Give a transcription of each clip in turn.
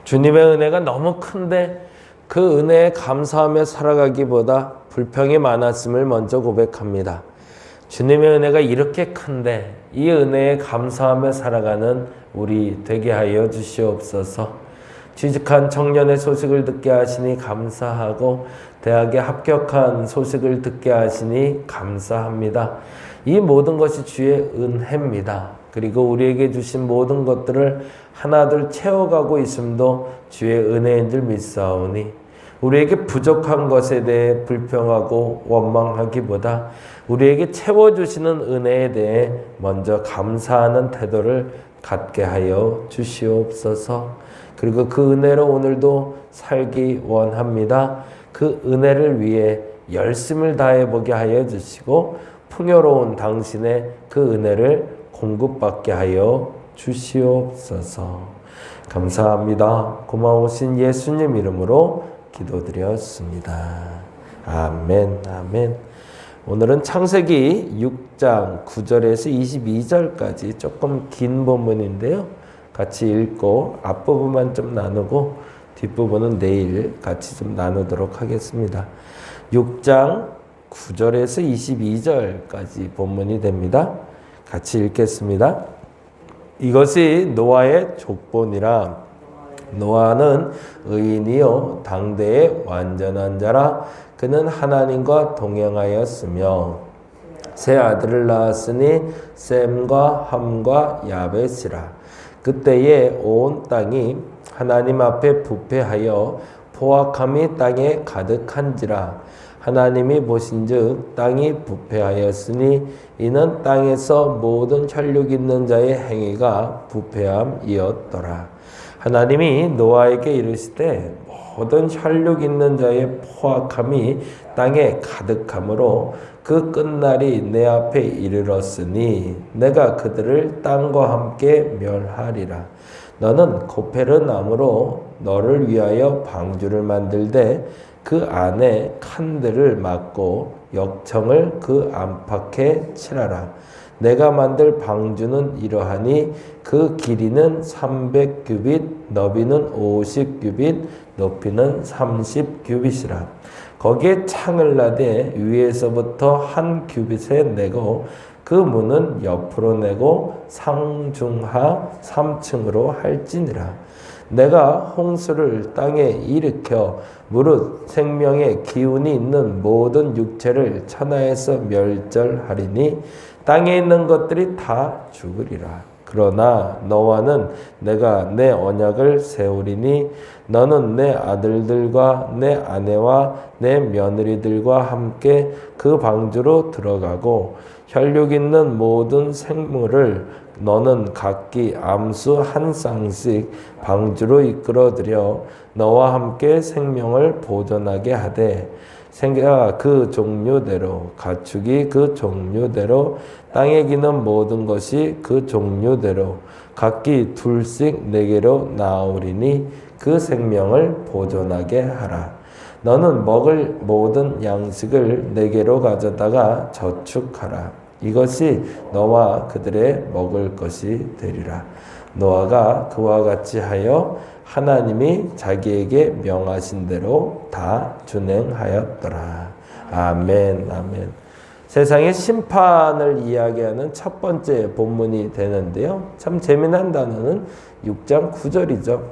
주님의 은혜가 너무 큰데 그 은혜에 감사하며 살아가기보다 불평이 많았음을 먼저 고백합니다. 주님의 은혜가 이렇게 큰데 이 은혜에 감사하며 살아가는 우리 되게 하여 주시옵소서. 취직한 청년의 소식을 듣게 하시니 감사하고 대학에 합격한 소식을 듣게 하시니 감사합니다. 이 모든 것이 주의 은혜입니다. 그리고 우리에게 주신 모든 것들을 하나둘 채워가고 있음도 주의 은혜인 줄 믿사오니 우리에게 부족한 것에 대해 불평하고 원망하기보다 우리에게 채워주시는 은혜에 대해 먼저 감사하는 태도를 갖게 하여 주시옵소서. 그리고 그 은혜로 오늘도 살기 원합니다. 그 은혜를 위해 열심을 다해보게 하여 주시고 풍요로운 당신의 그 은혜를 공급받게 하여 주시옵소서. 감사합니다. 고마우신 예수님 이름으로 기도드렸습니다. 아멘, 아멘. 오늘은 창세기 6장 9절에서 22절까지 조금 긴 본문인데요. 같이 읽고 앞부분만 좀 나누고 뒷부분은 내일 같이 좀 나누도록 하겠습니다. 6장 9절에서 22절까지 본문이 됩니다. 같이 읽겠습니다. 이것이 노아의 족본이라. 노아는 의인이요 당대의 완전한 자라. 그는 하나님과 동행하였으며 세 아들을 낳았으니 셈과 함과 야벳이라. 그때에 온 땅이 하나님 앞에 부패하여 포악함이 땅에 가득한지라. 하나님이 보신즉 땅이 부패하였으니 이는 땅에서 모든 혈육 있는 자의 행위가 부패함이었더라. 하나님이 노아에게 이르시되 모든 혈육 있는 자의 포악함이 땅에 가득하므로 그 끝날이 내 앞에 이르렀으니 내가 그들을 땅과 함께 멸하리라. 너는 고페르 나무로 너를 위하여 방주를 만들되 그 안에 칸들을 막고 역청을 그 안팎에 칠하라. 내가 만들 방주는 이러하니 그 길이는 300규빗, 너비는 50규빗, 높이는 30규빗이라. 거기에 창을 나되 위에서부터 한 규빗에 내고 그 문은 옆으로 내고 상중하 3층으로 할지니라. 내가 홍수를 땅에 일으켜 무릇 생명의 기운이 있는 모든 육체를 천하에서 멸절하리니 땅에 있는 것들이 다 죽으리라. 그러나 너와는 내가 내 언약을 세우리니 너는 내 아들들과 내 아내와 내 며느리들과 함께 그 방주로 들어가고 혈육 있는 모든 생물을 너는 각기 암수 한 쌍씩 방주로 이끌어들여 너와 함께 생명을 보존하게 하되 생계가 그 종류대로 가축이 그 종류대로 땅에 기는 모든 것이 그 종류대로 각기 둘씩 내게로 나오리니 그 생명을 보존하게 하라. 너는 먹을 모든 양식을 내게로 가져다가 저축하라. 이것이 너와 그들의 먹을 것이 되리라. 노아가 그와 같이 하여 하나님이 자기에게 명하신 대로 다 준행하였더라. 아멘, 아멘. 세상의 심판을 이야기하는 첫 번째 본문이 되는데요. 참 재미난 단어는 6장 9절이죠.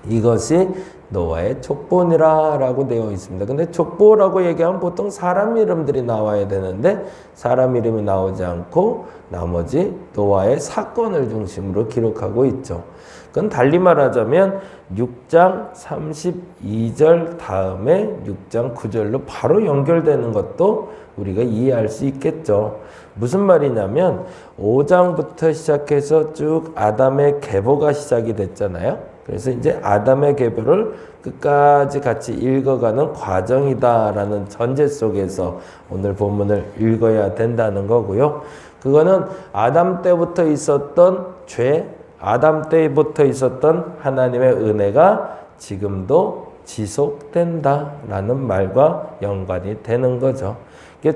이것이 노아의 족보니라 라고 되어 있습니다. 근데 족보라고 얘기하면 보통 사람 이름들이 나와야 되는데 사람 이름이 나오지 않고 나머지 노아의 사건을 중심으로 기록하고 있죠. 그건 달리 말하자면 6장 32절 다음에 6장 9절로 바로 연결되는 것도 우리가 이해할 수 있겠죠. 무슨 말이냐면 5장부터 시작해서 쭉 아담의 계보가 시작이 됐잖아요. 그래서 이제 아담의 계보를 끝까지 같이 읽어가는 과정이다라는 전제 속에서 오늘 본문을 읽어야 된다는 거고요. 그거는 아담 때부터 있었던 죄, 아담 때부터 있었던 하나님의 은혜가 지금도 지속된다라는 말과 연관이 되는 거죠.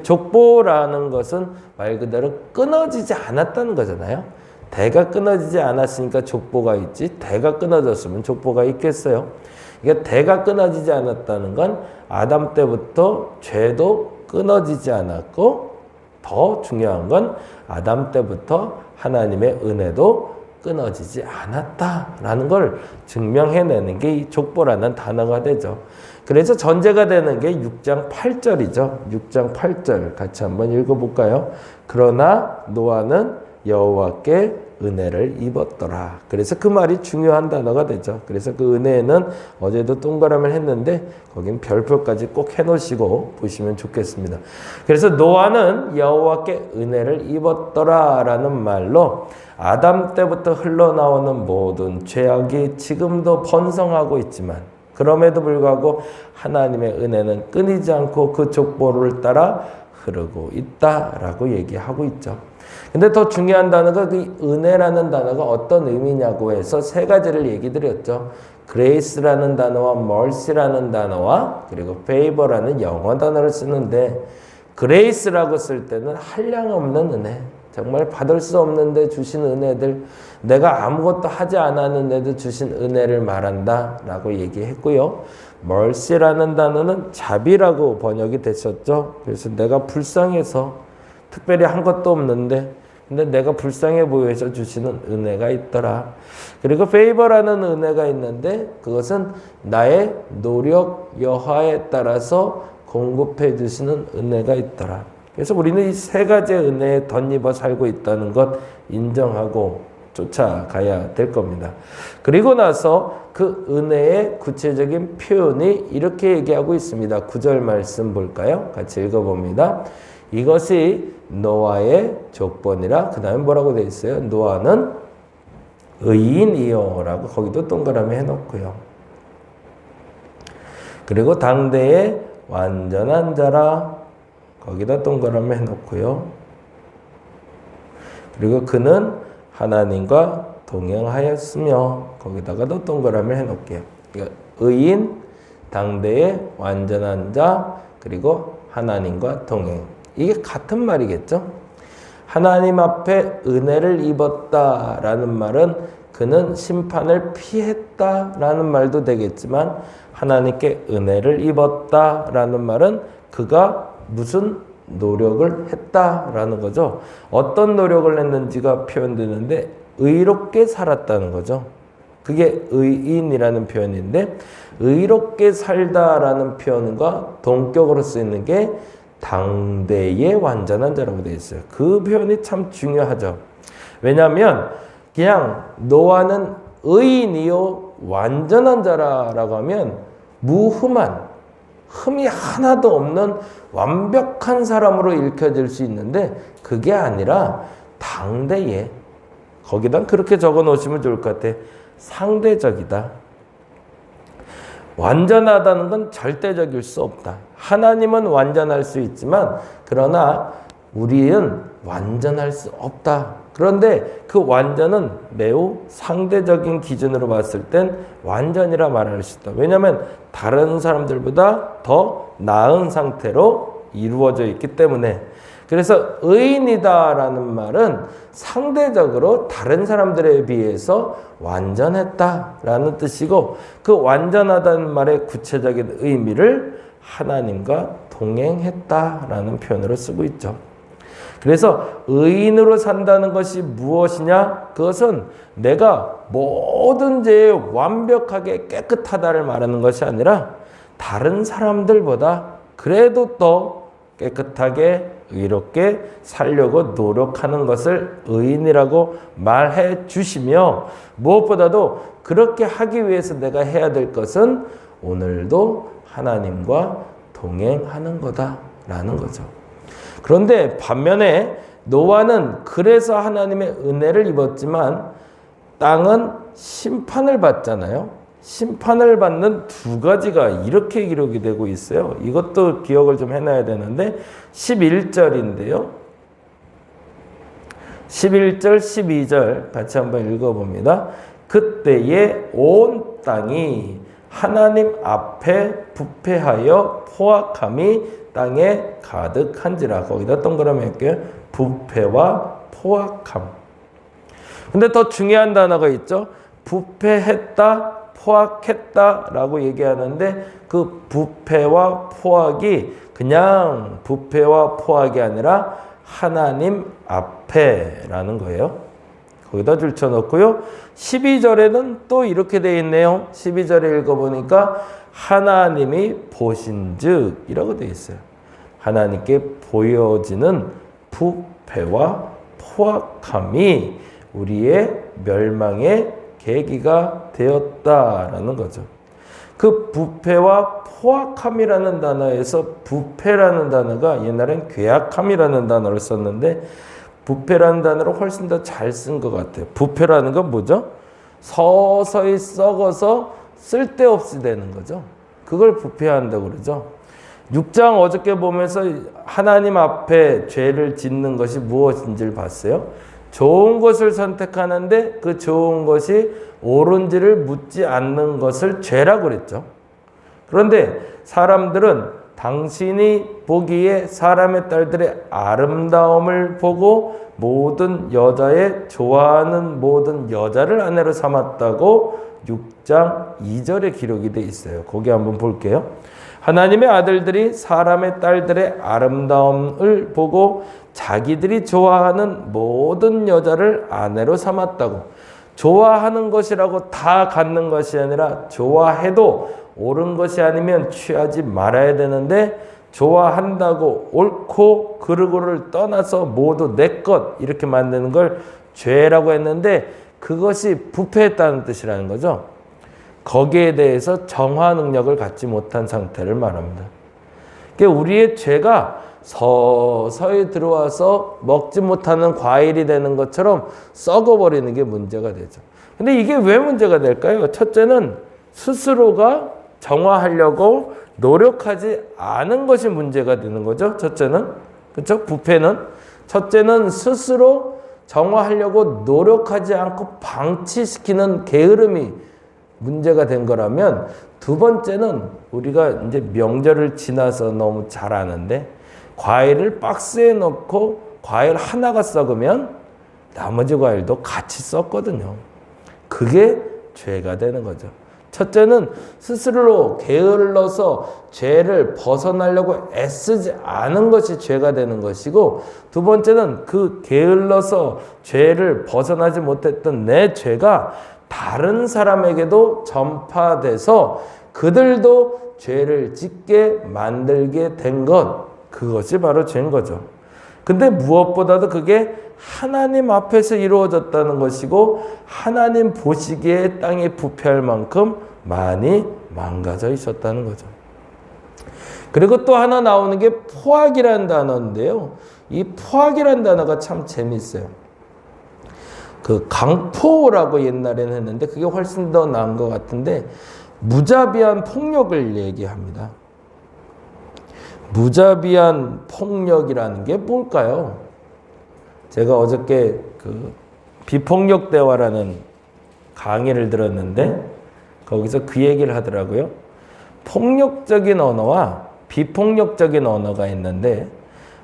족보라는 것은 말 그대로 끊어지지 않았다는 거잖아요. 대가 끊어지지 않았으니까 족보가 있지 대가 끊어졌으면 족보가 있겠어요. 그러니까 대가 끊어지지 않았다는 건 아담 때부터 죄도 끊어지지 않았고 더 중요한 건 아담 때부터 하나님의 은혜도 끊어지지 않았다라는 걸 증명해내는 게 이 족보라는 단어가 되죠. 그래서 전제가 되는 게 6장 8절이죠. 6장 8절 같이 한번 읽어볼까요? 그러나 노아는 여호와께 은혜를 입었더라. 그래서 그 말이 중요한 단어가 되죠. 그래서 그 은혜에는 어제도 동그라미를 했는데 거긴 별표까지 꼭 해놓으시고 보시면 좋겠습니다. 그래서 노아는 여호와께 은혜를 입었더라 라는 말로 아담 때부터 흘러나오는 모든 죄악이 지금도 번성하고 있지만 그럼에도 불구하고 하나님의 은혜는 끊이지 않고 그 족보를 따라 흐르고 있다라고 얘기하고 있죠. 근데 더 중요한 단어가 그 은혜라는 단어가 어떤 의미냐고 해서 세 가지를 얘기 드렸죠. grace라는 단어와 mercy라는 단어와 그리고 favor라는 영어 단어를 쓰는데 grace라고 쓸 때는 한량없는 은혜, 정말 받을 수 없는데 주신 은혜들, 내가 아무것도 하지 않았는데도 주신 은혜를 말한다 라고 얘기했고요. mercy라는 단어는 자비라고 번역이 됐었죠. 그래서 내가 불쌍해서 특별히 한 것도 없는데 근데 내가 불쌍해 보여서 주시는 은혜가 있더라. 그리고 favor라는 은혜가 있는데 그것은 나의 노력 여하에 따라서 공급해 주시는 은혜가 있더라. 그래서 우리는 이 세 가지의 은혜에 덧입어 살고 있다는 것 인정하고 쫓아가야 될 겁니다. 그리고 나서 그 은혜의 구체적인 표현이 이렇게 얘기하고 있습니다. 9절 말씀 볼까요? 같이 읽어봅니다. 이것이 노아의 족본이라. 그 다음에 뭐라고 되어 있어요? 노아는 의인이요 라고 거기도 동그라미 해놓고요. 그리고 당대의 완전한 자라 거기다 동그라미 해놓고요. 그리고 그는 하나님과 동행하였으며 거기다가도 동그라미 해놓을게요. 그러니까 의인, 당대의 완전한 자, 그리고 하나님과 동행. 이게 같은 말이겠죠? 하나님 앞에 은혜를 입었다라는 말은 그는 심판을 피했다라는 말도 되겠지만 하나님께 은혜를 입었다라는 말은 그가 무슨 노력을 했다라는 거죠. 어떤 노력을 했는지가 표현되는데 의롭게 살았다는 거죠. 그게 의인이라는 표현인데 의롭게 살다라는 표현과 동격으로 쓰이는 게 당대의 완전한 자라고 되어 있어요. 그 표현이 참 중요하죠. 왜냐하면 그냥 노아는 의인이요 완전한 자라고 하면 무흠한, 흠이 하나도 없는 완벽한 사람으로 읽혀질 수 있는데 그게 아니라 당대의, 거기다 그렇게 적어 놓으시면 좋을 것 같아요. 상대적이다. 완전하다는 건 절대적일 수 없다. 하나님은 완전할 수 있지만 그러나 우리는 완전할 수 없다. 그런데 그 완전은 매우 상대적인 기준으로 봤을 땐 완전이라 말할 수 있다. 왜냐하면 다른 사람들보다 더 나은 상태로 이루어져 있기 때문에. 그래서 의인이다라는 말은 상대적으로 다른 사람들에 비해서 완전했다라는 뜻이고 그 완전하다는 말의 구체적인 의미를 하나님과 동행했다라는 표현으로 쓰고 있죠. 그래서 의인으로 산다는 것이 무엇이냐? 그것은 내가 모든 죄에 완벽하게 깨끗하다를 말하는 것이 아니라 다른 사람들보다 그래도 더 깨끗하게 의롭게 살려고 노력하는 것을 의인이라고 말해 주시며 무엇보다도 그렇게 하기 위해서 내가 해야 될 것은 오늘도 하나님과 동행하는 거다라는 거죠. 그런데 반면에 노아는 그래서 하나님의 은혜를 입었지만 땅은 심판을 받잖아요. 심판을 받는 두 가지가 이렇게 기록이 되고 있어요. 이것도 기억을 좀 해놔야 되는데 11절인데요. 11절, 12절 같이 한번 읽어봅니다. 그때에 온 땅이 하나님 앞에 부패하여 포악함이 땅에 가득한지라. 거기다 동그라미 할게요. 부패와 포악함. 근데 더 중요한 단어가 있죠. 부패했다, 포악했다라고 얘기하는데 그 부패와 포악이 그냥 부패와 포악이 아니라 하나님 앞에라는 거예요. 거기다 줄쳐놓고요. 12절에는 또 이렇게 돼 있네요. 12절에 읽어보니까 하나님이 보신즉 이라고 돼 있어요. 하나님께 보여지는 부패와 포악함이 우리의 멸망의 계기가 되었다라는 거죠. 그 부패와 포악함이라는 단어에서 부패라는 단어가 옛날엔 괴악함이라는 단어를 썼는데 부패라는 단어를 훨씬 더 잘 쓴 것 같아요. 부패라는 건 뭐죠? 서서히 썩어서 쓸데없이 되는 거죠. 그걸 부패한다고 그러죠. 6장 어저께 보면서 하나님 앞에 죄를 짓는 것이 무엇인지를 봤어요. 좋은 것을 선택하는데 그 좋은 것이 옳은지를 묻지 않는 것을 죄라고 그랬죠. 그런데 사람들은 당신이 보기에 사람의 딸들의 아름다움을 보고 모든 여자의 좋아하는 모든 여자를 아내로 삼았다고 6장 2절에 기록이 돼 있어요. 거기 한번 볼게요. 하나님의 아들들이 사람의 딸들의 아름다움을 보고 자기들이 좋아하는 모든 여자를 아내로 삼았다고. 좋아하는 것이라고 다 갖는 것이 아니라 좋아해도 옳은 것이 아니면 취하지 말아야 되는데 좋아한다고 옳고 그르고를 떠나서 모두 내 것 이렇게 만드는 걸 죄라고 했는데 그것이 부패했다는 뜻이라는 거죠. 거기에 대해서 정화 능력을 갖지 못한 상태를 말합니다. 그러니까 우리의 죄가 서서히 들어와서 먹지 못하는 과일이 되는 것처럼 썩어버리는 게 문제가 되죠. 근데 이게 왜 문제가 될까요? 첫째는 스스로가 정화하려고 노력하지 않은 것이 문제가 되는 거죠. 첫째는. 그렇죠? 부패는. 첫째는 스스로 정화하려고 노력하지 않고 방치시키는 게으름이 문제가 된 거라면 두 번째는 우리가 이제 명절을 지나서 너무 잘 아는데 과일을 박스에 넣고 과일 하나가 썩으면 나머지 과일도 같이 썩거든요. 그게 죄가 되는 거죠. 첫째는 스스로 게을러서 죄를 벗어나려고 애쓰지 않은 것이 죄가 되는 것이고 두 번째는 그 게을러서 죄를 벗어나지 못했던 내 죄가 다른 사람에게도 전파돼서 그들도 죄를 짓게 만들게 된 것, 그것이 바로 죄인 거죠. 근데 무엇보다도 그게 하나님 앞에서 이루어졌다는 것이고 하나님 보시기에 땅이 부패할 만큼 많이 망가져 있었다는 거죠. 그리고 또 하나 나오는 게 포악이라는 단어인데요. 이 포악이라는 단어가 참 재밌어요. 그 강포라고 옛날에는 했는데 그게 훨씬 더 나은 것 같은데 무자비한 폭력을 얘기합니다. 무자비한 폭력이라는 게 뭘까요? 제가 어저께 그 비폭력 대화라는 강의를 들었는데 거기서 그 얘기를 하더라고요. 폭력적인 언어와 비폭력적인 언어가 있는데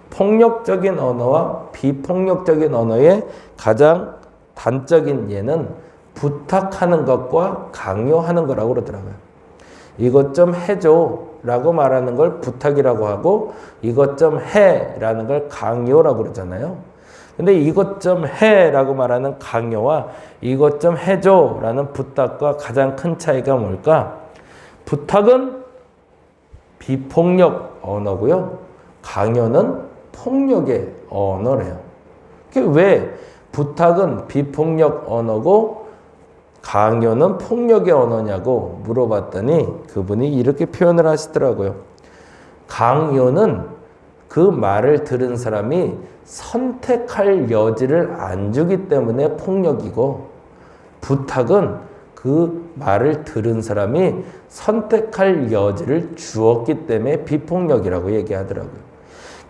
폭력적인 언어와 비폭력적인 언어의 가장 단적인 예는 부탁하는 것과 강요하는 거라고 그러더라고요. 이것 좀 해줘 라고 말하는 걸 부탁이라고 하고 이것 좀 해 라는 걸 강요라고 그러잖아요. 근데 이것 좀 해 라고 말하는 강요와 이것 좀 해줘 라는 부탁과 가장 큰 차이가 뭘까? 부탁은 비폭력 언어고요. 강요는 폭력의 언어래요. 왜 부탁은 비폭력 언어고 강요는 폭력의 언어냐고 물어봤더니 그분이 이렇게 표현을 하시더라고요. 강요는 그 말을 들은 사람이 선택할 여지를 안 주기 때문에 폭력이고 부탁은 그 말을 들은 사람이 선택할 여지를 주었기 때문에 비폭력이라고 얘기하더라고요.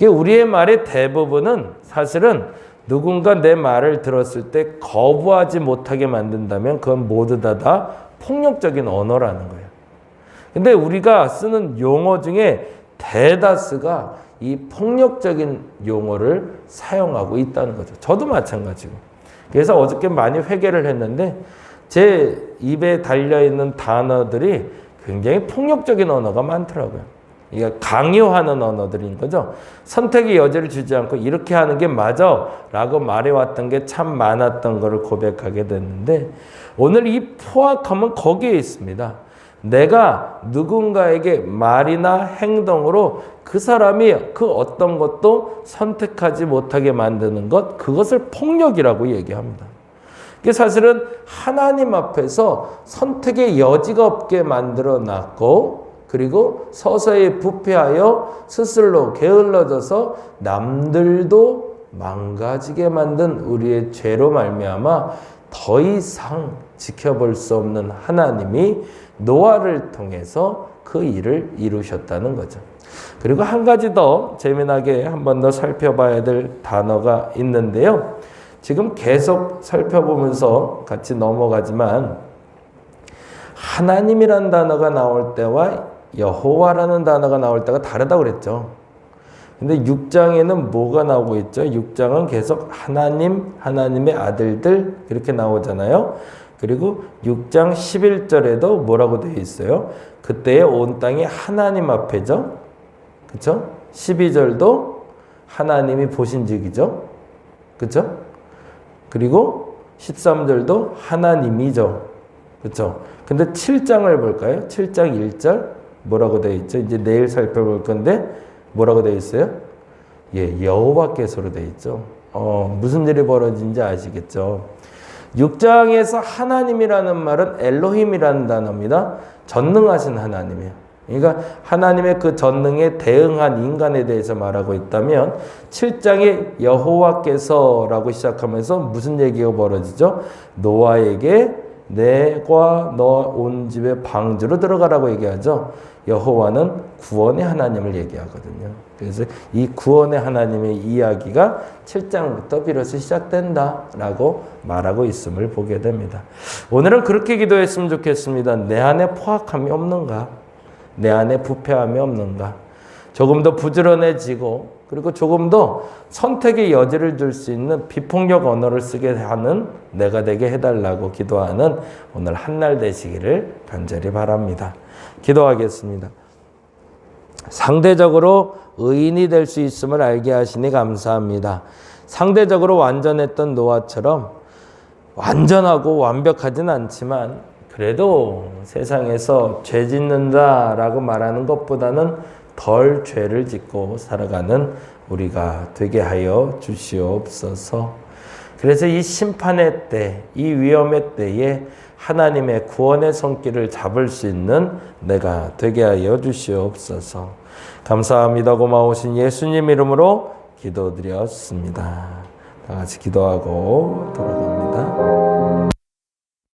우리의 말의 대부분은 사실은 누군가 내 말을 들었을 때 거부하지 못하게 만든다면 그건 모두 다 폭력적인 언어라는 거예요. 근데 우리가 쓰는 용어 중에 대다수가 이 폭력적인 용어를 사용하고 있다는 거죠. 저도 마찬가지고. 그래서 어저께 많이 회개를 했는데 제 입에 달려있는 단어들이 굉장히 폭력적인 언어가 많더라고요. 이게 강요하는 언어들인 거죠. 선택의 여지를 주지 않고 이렇게 하는 게 맞아 라고 말해왔던 게 참 많았던 것을 고백하게 됐는데 오늘 이 포악함은 거기에 있습니다. 내가 누군가에게 말이나 행동으로 그 사람이 그 어떤 것도 선택하지 못하게 만드는 것, 그것을 폭력이라고 얘기합니다. 이게 사실은 하나님 앞에서 선택의 여지가 없게 만들어 놨고 그리고 서서히 부패하여 스스로 게을러져서 남들도 망가지게 만든 우리의 죄로 말미암아 더 이상 지켜볼 수 없는 하나님이 노아를 통해서 그 일을 이루셨다는 거죠. 그리고 한 가지 더 재미나게 한 번 더 살펴봐야 될 단어가 있는데요. 지금 계속 살펴보면서 같이 넘어가지만 하나님이란 단어가 나올 때와 여호와라는 단어가 나올 때가 다르다고 그랬죠. 근데 6장에는 뭐가 나오고 있죠? 6장은 계속 하나님, 하나님의 아들들 이렇게 나오잖아요. 그리고 6장 11절에도 뭐라고 되어 있어요? 그때의 온 땅이 하나님 앞에죠. 그렇죠? 12절도 하나님이 보신즉이죠. 그렇죠? 그리고 13절도 하나님이죠. 그렇죠? 근데 7장을 볼까요? 7장 1절 뭐라고 되어 있죠? 이제 내일 살펴볼 건데 뭐라고 되어 있어요? 예, 여호와께서로 되어 있죠. 무슨 일이 벌어진지 아시겠죠? 6장에서 하나님이라는 말은 엘로힘이라는 단어입니다. 전능하신 하나님이에요. 그러니까 하나님의 그 전능에 대응한 인간에 대해서 말하고 있다면 7장에 여호와께서라고 시작하면서 무슨 얘기가 벌어지죠? 노아에게 내가 너 온 집에 방주로 들어가라고 얘기하죠. 여호와는 구원의 하나님을 얘기하거든요. 그래서 이 구원의 하나님의 이야기가 7장부터 비로소 시작된다라고 말하고 있음을 보게 됩니다. 오늘은 그렇게 기도했으면 좋겠습니다. 내 안에 포악함이 없는가? 내 안에 부패함이 없는가? 조금 더 부지런해지고 그리고 조금 더 선택의 여지를 줄 수 있는 비폭력 언어를 쓰게 하는 내가 되게 해달라고 기도하는 오늘 한날 되시기를 간절히 바랍니다. 기도하겠습니다. 상대적으로 의인이 될 수 있음을 알게 하시니 감사합니다. 상대적으로 완전했던 노아처럼 완전하고 완벽하진 않지만 그래도 세상에서 죄 짓는다라고 말하는 것보다는 덜 죄를 짓고 살아가는 우리가 되게 하여 주시옵소서. 그래서 이 심판의 때, 이 위험의 때에 하나님의 구원의 손길을 잡을 수 있는 내가 되게 하여 주시옵소서. 감사합니다. 고마우신 예수님 이름으로 기도드렸습니다. 다 같이 기도하고 돌아갑니다.